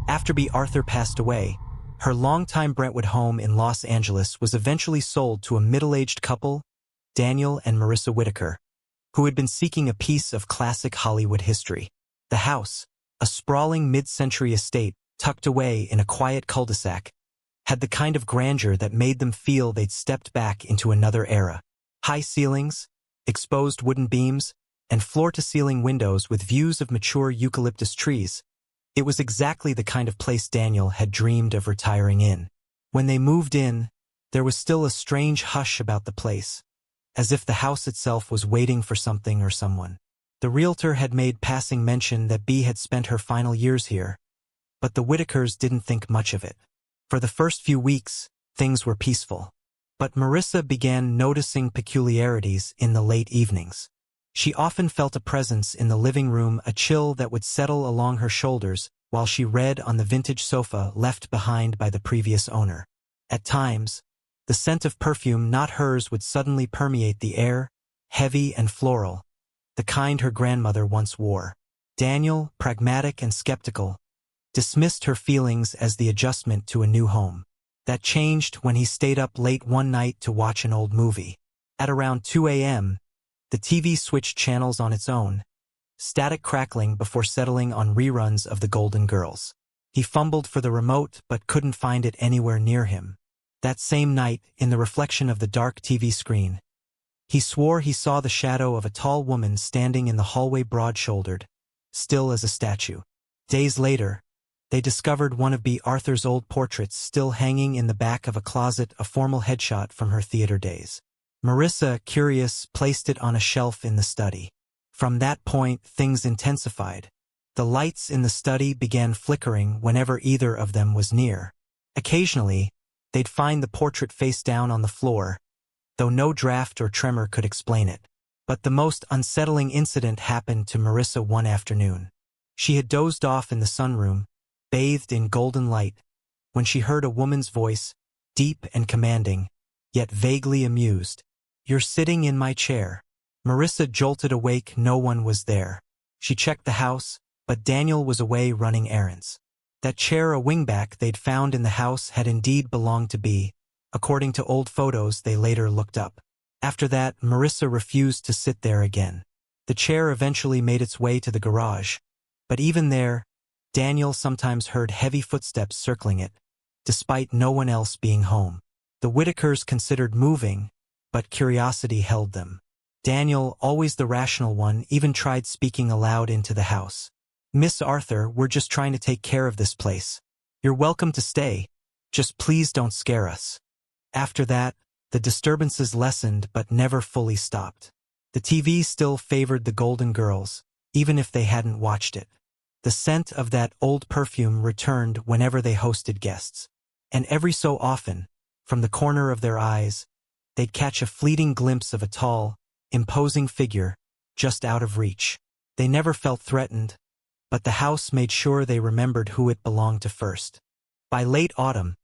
After Bea Arthur passed away, her longtime Brentwood home in Los Angeles was eventually sold to a middle-aged couple, Daniel and Marissa Whitaker, who had been seeking a piece of classic Hollywood history. The house, a sprawling mid-century estate tucked away in a quiet cul-de-sac, had the kind of grandeur that made them feel they'd stepped back into another era. High ceilings, exposed wooden beams, and floor-to-ceiling windows with views of mature eucalyptus trees. It was exactly the kind of place Daniel had dreamed of retiring in. When they moved in, there was still a strange hush about the place, as if the house itself was waiting for something or someone. The realtor had made passing mention that Bea had spent her final years here, but the Whitakers didn't think much of it. For the first few weeks, things were peaceful. But Marissa began noticing peculiarities in the late evenings. She often felt a presence in the living room, a chill that would settle along her shoulders while she read on the vintage sofa left behind by the previous owner. At times, the scent of perfume not hers would suddenly permeate the air, heavy and floral, the kind her grandmother once wore. Daniel, pragmatic and skeptical, dismissed her feelings as the adjustment to a new home. That changed when he stayed up late one night to watch an old movie. At around 2 a.m., the TV switched channels on its own, static crackling before settling on reruns of The Golden Girls. He fumbled for the remote but couldn't find it anywhere near him. That same night, in the reflection of the dark TV screen, he swore he saw the shadow of a tall woman standing in the hallway, broad-shouldered, still as a statue. Days later, they discovered one of Bea Arthur's old portraits still hanging in the back of a closet, a formal headshot from her theater days. Marissa, curious, placed it on a shelf in the study. From that point, things intensified. The lights in the study began flickering whenever either of them was near. Occasionally, they'd find the portrait face down on the floor, though no draft or tremor could explain it. But the most unsettling incident happened to Marissa one afternoon. She had dozed off in the sunroom, bathed in golden light, when she heard a woman's voice, deep and commanding, yet vaguely amused. "You're sitting in my chair." Marissa jolted awake. No one was there. She checked the house, but Daniel was away running errands. That chair, a wingback they'd found in the house, had indeed belonged to Bea, according to old photos they later looked up. After that, Marissa refused to sit there again. The chair eventually made its way to the garage, but even there, Daniel sometimes heard heavy footsteps circling it, despite no one else being home. The Whitakers considered moving, but curiosity held them. Daniel, always the rational one, even tried speaking aloud into the house. "Miss Arthur, we're just trying to take care of this place. You're welcome to stay. Just please don't scare us." After that, the disturbances lessened but never fully stopped. The TV still favored The Golden Girls, even if they hadn't watched it. The scent of that old perfume returned whenever they hosted guests. And every so often, from the corner of their eyes, they'd catch a fleeting glimpse of a tall, imposing figure, just out of reach. They never felt threatened, but the house made sure they remembered who it belonged to first. By late autumn,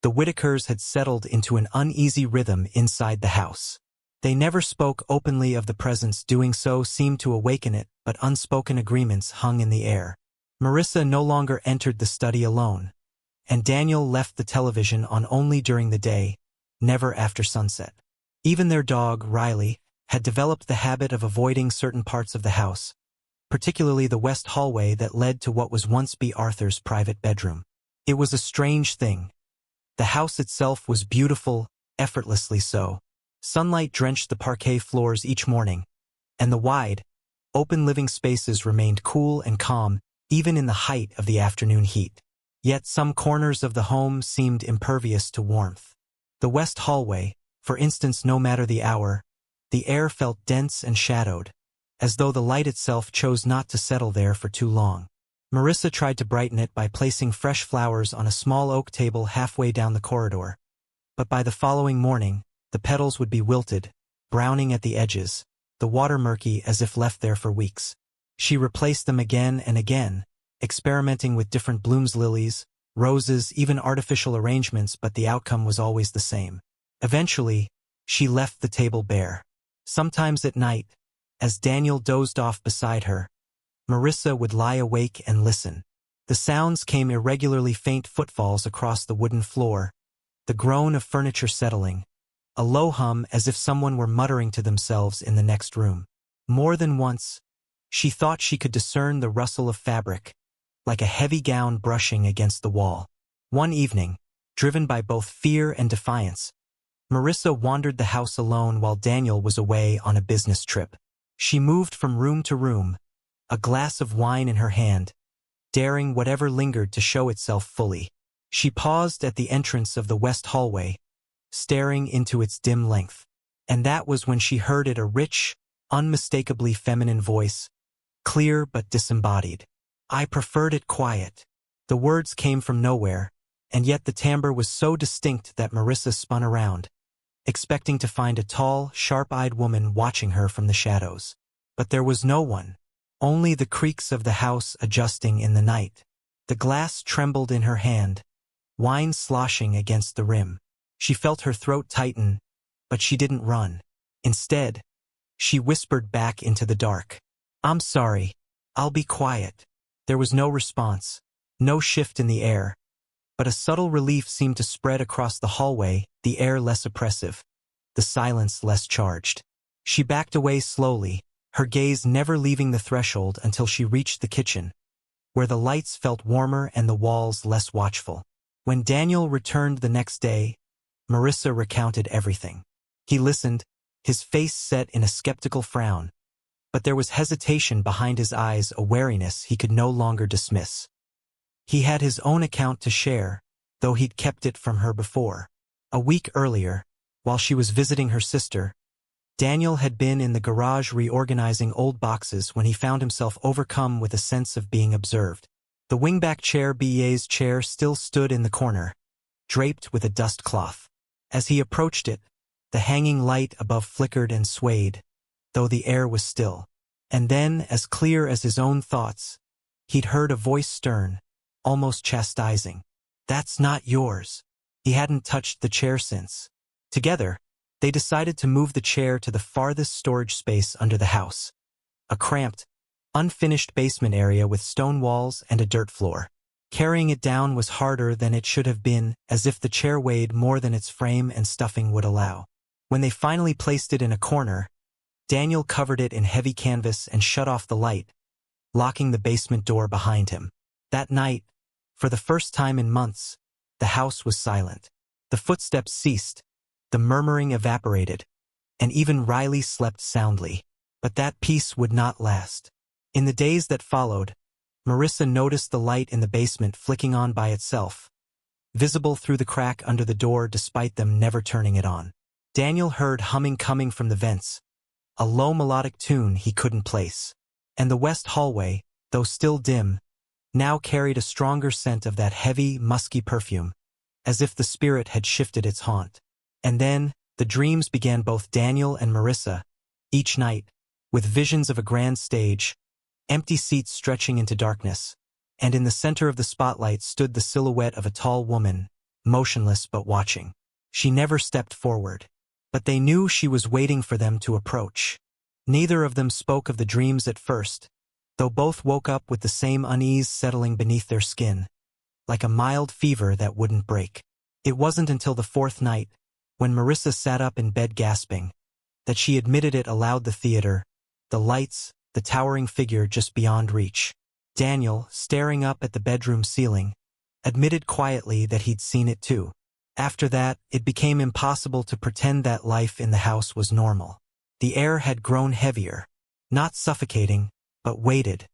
the Whitakers had settled into an uneasy rhythm inside the house. They never spoke openly of the presence. Doing so seemed to awaken it, but unspoken agreements hung in the air. Marissa no longer entered the study alone, and Daniel left the television on only during the day, never after sunset. Even their dog, Riley, had developed the habit of avoiding certain parts of the house, particularly the west hallway that led to what was once Bea Arthur's private bedroom. It was a strange thing. The house itself was beautiful, effortlessly so. Sunlight drenched the parquet floors each morning, and the wide, open living spaces remained cool and calm even in the height of the afternoon heat. Yet some corners of the home seemed impervious to warmth. The west hallway, for instance, no matter the hour, the air felt dense and shadowed, as though the light itself chose not to settle there for too long. Marissa tried to brighten it by placing fresh flowers on a small oak table halfway down the corridor, but by the following morning, the petals would be wilted, browning at the edges, the water murky as if left there for weeks. She replaced them again and again, experimenting with different blooms, lilies, roses, even artificial arrangements, but the outcome was always the same. Eventually, she left the table bare. Sometimes at night, as Daniel dozed off beside her, Marissa would lie awake and listen. The sounds came irregularly faint footfalls across the wooden floor, the groan of furniture settling, a low hum as if someone were muttering to themselves in the next room. More than once, she thought she could discern the rustle of fabric, like a heavy gown brushing against the wall. One evening, driven by both fear and defiance, Marissa wandered the house alone while Daniel was away on a business trip. She moved from room to room, a glass of wine in her hand, daring whatever lingered to show itself fully. She paused at the entrance of the west hallway, staring into its dim length. And that was when she heard it, a rich, unmistakably feminine voice, clear but disembodied. "I preferred it quiet." The words came from nowhere, and yet the timbre was so distinct that Marissa spun around, expecting to find a tall, sharp-eyed woman watching her from the shadows. But there was no one, only the creaks of the house adjusting in the night. The glass trembled in her hand, wine sloshing against the rim. She felt her throat tighten, but she didn't run. Instead, she whispered back into the dark, "I'm sorry, I'll be quiet." There was no response, no shift in the air, but a subtle relief seemed to spread across the hallway, the air less oppressive, the silence less charged. She backed away slowly, her gaze never leaving the threshold until she reached the kitchen, where the lights felt warmer and the walls less watchful. When Daniel returned the next day, Marissa recounted everything. He listened, his face set in a skeptical frown, but there was hesitation behind his eyes, a wariness he could no longer dismiss. He had his own account to share, though he'd kept it from her before. A week earlier, while she was visiting her sister, Daniel had been in the garage reorganizing old boxes when he found himself overcome with a sense of being observed. The wingback chair, Bea's chair, still stood in the corner, draped with a dust cloth. As he approached it, the hanging light above flickered and swayed, though the air was still. And then, as clear as his own thoughts, he'd heard a voice, stern, almost chastising. "That's not yours." He hadn't touched the chair since. Together, they decided to move the chair to the farthest storage space under the house, a cramped, unfinished basement area with stone walls and a dirt floor. Carrying it down was harder than it should have been, as if the chair weighed more than its frame and stuffing would allow. When they finally placed it in a corner, Daniel covered it in heavy canvas and shut off the light, locking the basement door behind him. That night, for the first time in months, the house was silent. The footsteps ceased, the murmuring evaporated, and even Riley slept soundly. But that peace would not last. In the days that followed, Marissa noticed the light in the basement flicking on by itself, visible through the crack under the door despite them never turning it on. Daniel heard humming coming from the vents, a low melodic tune he couldn't place. And the west hallway, though still dim, now carried a stronger scent of that heavy, musky perfume, as if the spirit had shifted its haunt. And then, the dreams began, both Daniel and Marissa, each night, with visions of a grand stage, empty seats stretching into darkness, and in the center of the spotlight stood the silhouette of a tall woman, motionless but watching. She never stepped forward, but they knew she was waiting for them to approach. Neither of them spoke of the dreams at first, though both woke up with the same unease settling beneath their skin, like a mild fever that wouldn't break. It wasn't until the fourth night, when Marissa sat up in bed gasping, that she admitted it aloud: the theater, the lights, the towering figure just beyond reach. Daniel, staring up at the bedroom ceiling, admitted quietly that he'd seen it too. After that, it became impossible to pretend that life in the house was normal. The air had grown heavier, not suffocating, but weighted,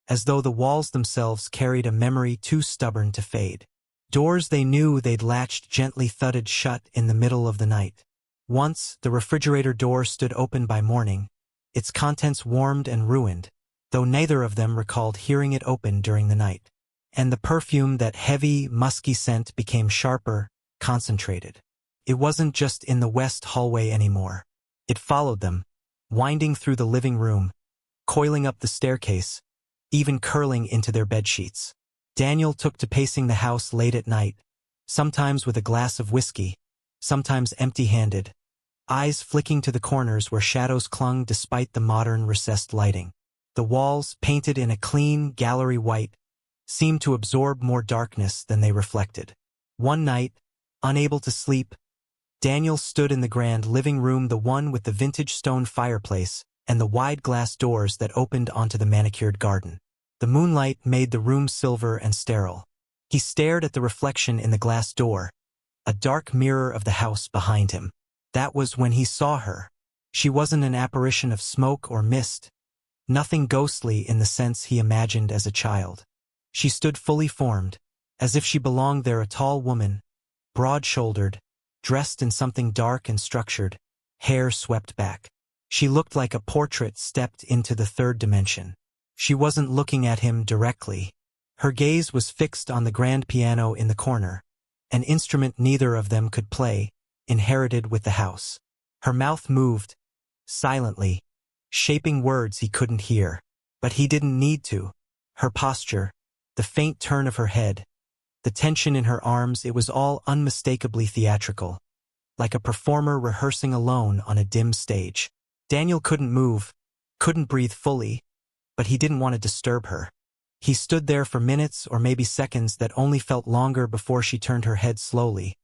as though the walls themselves carried a memory too stubborn to fade. Doors they knew they'd latched gently thudded shut in the middle of the night. Once, the refrigerator door stood open by morning, its contents warmed and ruined, though neither of them recalled hearing it open during the night. And the perfume, that heavy, musky scent, became sharper, concentrated. It wasn't just in the west hallway anymore. It followed them, winding through the living room, coiling up the staircase, even curling into their bedsheets. Daniel took to pacing the house late at night, sometimes with a glass of whiskey, sometimes empty-handed, eyes flicking to the corners where shadows clung despite the modern recessed lighting. The walls, painted in a clean, gallery white, seemed to absorb more darkness than they reflected. One night, unable to sleep, Daniel stood in the grand living room, the one with the vintage stone fireplace and the wide glass doors that opened onto the manicured garden. The moonlight made the room silver and sterile. He stared at the reflection in the glass door, a dark mirror of the house behind him. That was when he saw her. She wasn't an apparition of smoke or mist, nothing ghostly in the sense he imagined as a child. She stood fully formed, as if she belonged there, a tall woman, broad-shouldered, dressed in something dark and structured, hair swept back. She looked like a portrait stepped into the third dimension. She wasn't looking at him directly. Her gaze was fixed on the grand piano in the corner, an instrument neither of them could play, inherited with the house. Her mouth moved, silently, shaping words he couldn't hear. But he didn't need to. Her posture, the faint turn of her head, the tension in her arms, it was all unmistakably theatrical, like a performer rehearsing alone on a dim stage. Daniel couldn't move, couldn't breathe fully, but he didn't want to disturb her. He stood there for minutes or maybe seconds that only felt longer before she turned her head slowly,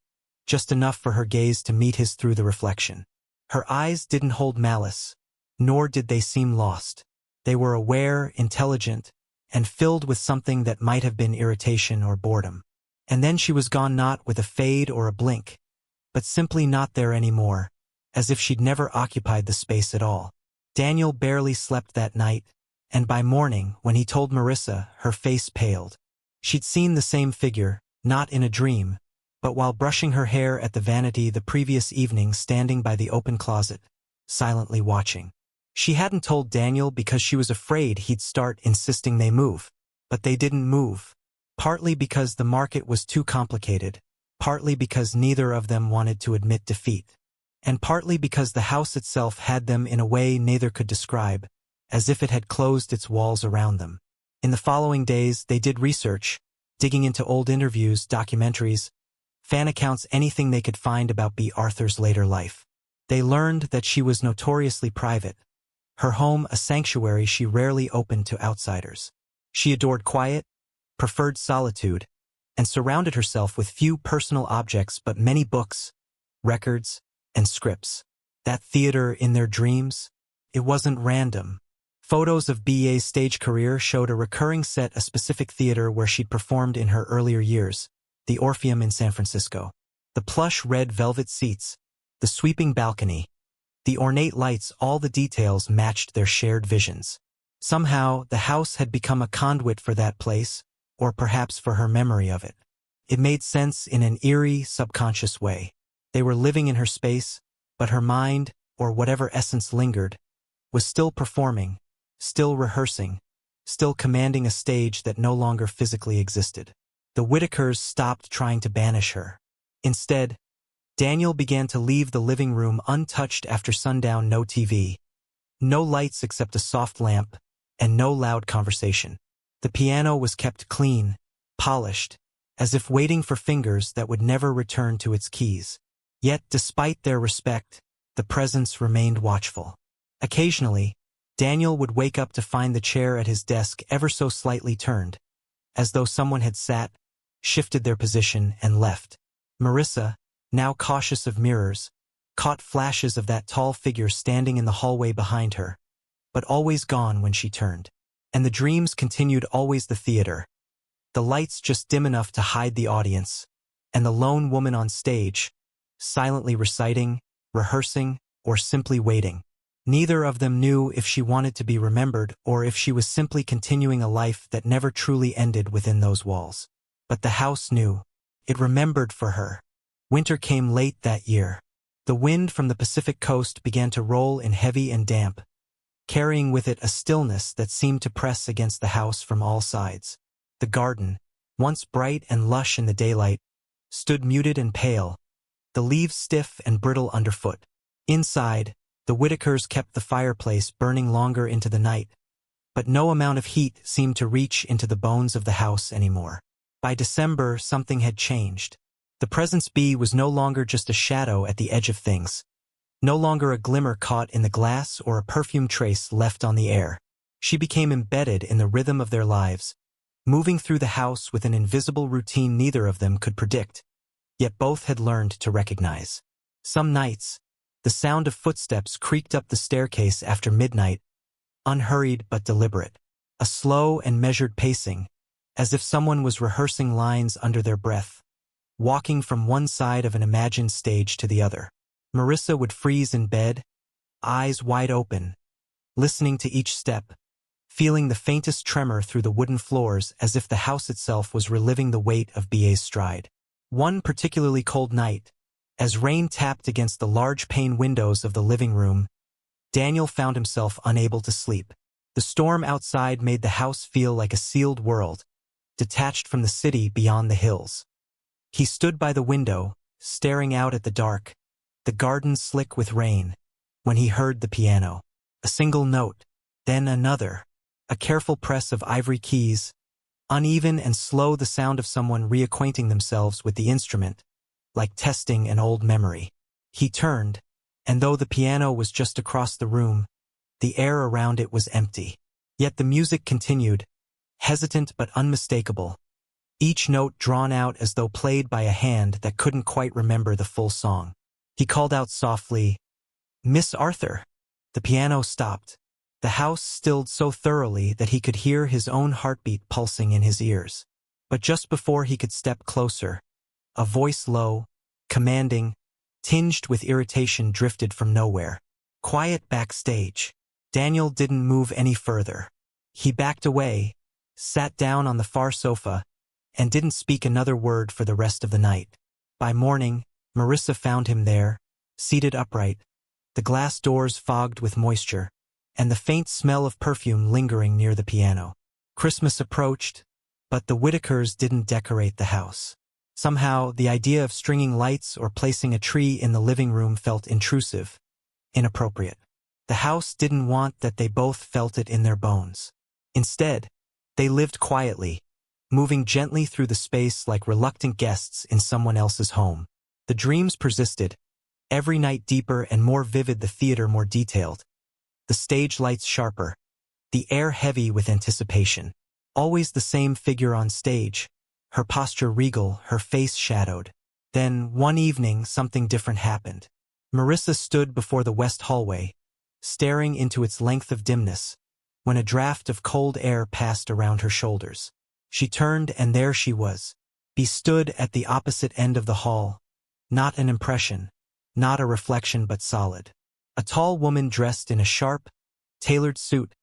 just enough for her gaze to meet his through the reflection. Her eyes didn't hold malice, nor did they seem lost. They were aware, intelligent, and filled with something that might have been irritation or boredom. And then she was gone, not with a fade or a blink, but simply not there anymore, as if she'd never occupied the space at all. Daniel barely slept that night, and by morning, when he told Marissa, her face paled. She'd seen the same figure, not in a dream, but while brushing her hair at the vanity the previous evening, standing by the open closet, silently watching. She hadn't told Daniel because she was afraid he'd start insisting they move. But they didn't move. Partly because the market was too complicated, partly because neither of them wanted to admit defeat, and partly because the house itself had them in a way neither could describe, as if it had closed its walls around them. In the following days, they did research, digging into old interviews, documentaries, fan accounts, anything they could find about Bea Arthur's later life. They learned that she was notoriously private, her home a sanctuary she rarely opened to outsiders. She adored quiet, preferred solitude, and surrounded herself with few personal objects but many books, records, and scripts. That theater in their dreams? It wasn't random. Photos of Bea's stage career showed a recurring set, a specific theater where she'd performed in her earlier years, the Orpheum in San Francisco. The plush red velvet seats, the sweeping balcony, the ornate lights, all the details matched their shared visions. Somehow, the house had become a conduit for that place, or perhaps for her memory of it. It made sense in an eerie, subconscious way. They were living in her space, but her mind, or whatever essence lingered, was still performing, still rehearsing, still commanding a stage that no longer physically existed. The Whitakers stopped trying to banish her. Instead, Daniel began to leave the living room untouched after sundown. No TV, no lights except a soft lamp, and no loud conversation. The piano was kept clean, polished, as if waiting for fingers that would never return to its keys. Yet, despite their respect, the presence remained watchful. Occasionally, Daniel would wake up to find the chair at his desk ever so slightly turned, as though someone had sat, shifted their position, and left. Marissa, now cautious of mirrors, caught flashes of that tall figure standing in the hallway behind her, but always gone when she turned. And the dreams continued, always the theater. The lights just dim enough to hide the audience, and the lone woman on stage, silently reciting, rehearsing, or simply waiting. Neither of them knew if she wanted to be remembered or if she was simply continuing a life that never truly ended within those walls. But the house knew. It remembered for her. Winter came late that year. The wind from the Pacific coast began to roll in heavy and damp, carrying with it a stillness that seemed to press against the house from all sides. The garden, once bright and lush in the daylight, stood muted and pale, the leaves stiff and brittle underfoot. Inside, the Whitakers kept the fireplace burning longer into the night, but no amount of heat seemed to reach into the bones of the house anymore. By December, something had changed. The presence Bea was no longer just a shadow at the edge of things, no longer a glimmer caught in the glass or a perfume trace left on the air. She became embedded in the rhythm of their lives, moving through the house with an invisible routine neither of them could predict, yet both had learned to recognize. Some nights, the sound of footsteps creaked up the staircase after midnight, unhurried but deliberate. A slow and measured pacing, as if someone was rehearsing lines under their breath, walking from one side of an imagined stage to the other. Marissa would freeze in bed, eyes wide open, listening to each step, feeling the faintest tremor through the wooden floors as if the house itself was reliving the weight of Bea's stride. One particularly cold night, as rain tapped against the large pane windows of the living room, Daniel found himself unable to sleep. The storm outside made the house feel like a sealed world, detached from the city beyond the hills. He stood by the window, staring out at the dark, the garden slick with rain, when he heard the piano. A single note, then another, a careful press of ivory keys, uneven and slow, the sound of someone reacquainting themselves with the instrument, like testing an old memory. He turned, and though the piano was just across the room, the air around it was empty. Yet the music continued, hesitant but unmistakable, each note drawn out as though played by a hand that couldn't quite remember the full song. He called out softly, "Miss Arthur." The piano stopped. The house stilled so thoroughly that he could hear his own heartbeat pulsing in his ears. But just before he could step closer, a voice low, commanding, tinged with irritation drifted from nowhere. "Quiet backstage." Daniel didn't move any further. He backed away, sat down on the far sofa, and didn't speak another word for the rest of the night. By morning, Marissa found him there, seated upright, the glass doors fogged with moisture, and the faint smell of perfume lingering near the piano. Christmas approached, but the Whitakers didn't decorate the house. Somehow, the idea of stringing lights or placing a tree in the living room felt intrusive, inappropriate. The house didn't want that. They both felt it in their bones. Instead, they lived quietly, moving gently through the space like reluctant guests in someone else's home. The dreams persisted, every night deeper and more vivid, the theater more detailed, the stage lights sharper, the air heavy with anticipation. Always the same figure on stage, her posture regal, her face shadowed. Then, one evening, something different happened. Marissa stood before the west hallway, staring into its length of dimness, when a draft of cold air passed around her shoulders. She turned, and there she was. Bea stood at the opposite end of the hall, not an impression, not a reflection, but solid. A tall woman dressed in a sharp, tailored suit,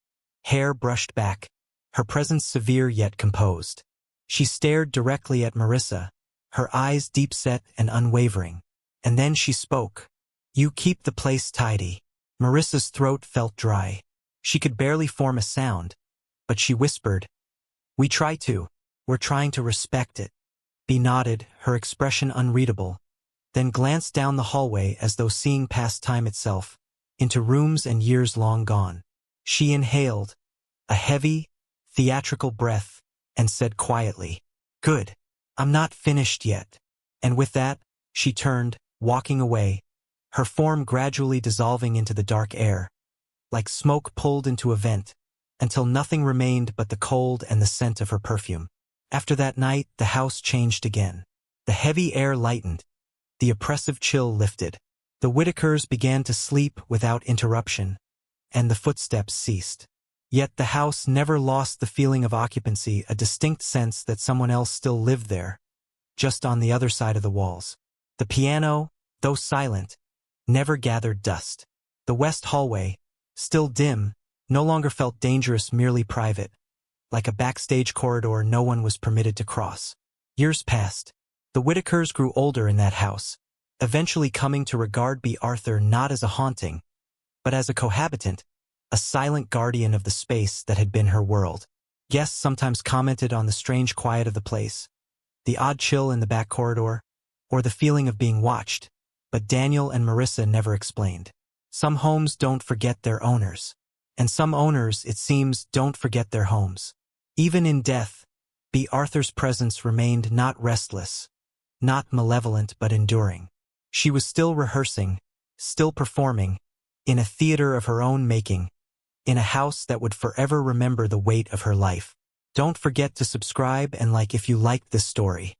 hair brushed back, her presence severe yet composed. She stared directly at Marissa, her eyes deep-set and unwavering. And then she spoke. "You keep the place tidy." Marissa's throat felt dry. She could barely form a sound, but she whispered, "We try to. We're trying to respect it." Bea nodded, her expression unreadable, then glanced down the hallway as though seeing past time itself, into rooms and years long gone. She inhaled, a heavy, theatrical breath, and said quietly, "Good. I'm not finished yet." And with that, she turned, walking away, her form gradually dissolving into the dark air, like smoke pulled into a vent, until nothing remained but the cold and the scent of her perfume. After that night, the house changed again. The heavy air lightened, the oppressive chill lifted. The Whitakers began to sleep without interruption, and the footsteps ceased. Yet the house never lost the feeling of occupancy, a distinct sense that someone else still lived there, just on the other side of the walls. The piano, though silent, never gathered dust. The west hallway, still dim, no longer felt dangerous, merely private, like a backstage corridor no one was permitted to cross. Years passed. The Whitakers grew older in that house, eventually coming to regard Bea Arthur not as a haunting, but as a cohabitant, a silent guardian of the space that had been her world. Guests sometimes commented on the strange quiet of the place, the odd chill in the back corridor, or the feeling of being watched, but Daniel and Marissa never explained. Some homes don't forget their owners, and some owners, it seems, don't forget their homes. Even in death, Bea Arthur's presence remained not restless, not malevolent, but enduring. She was still rehearsing, still performing, in a theater of her own making, in a house that would forever remember the weight of her life. Don't forget to subscribe and like if you liked this story.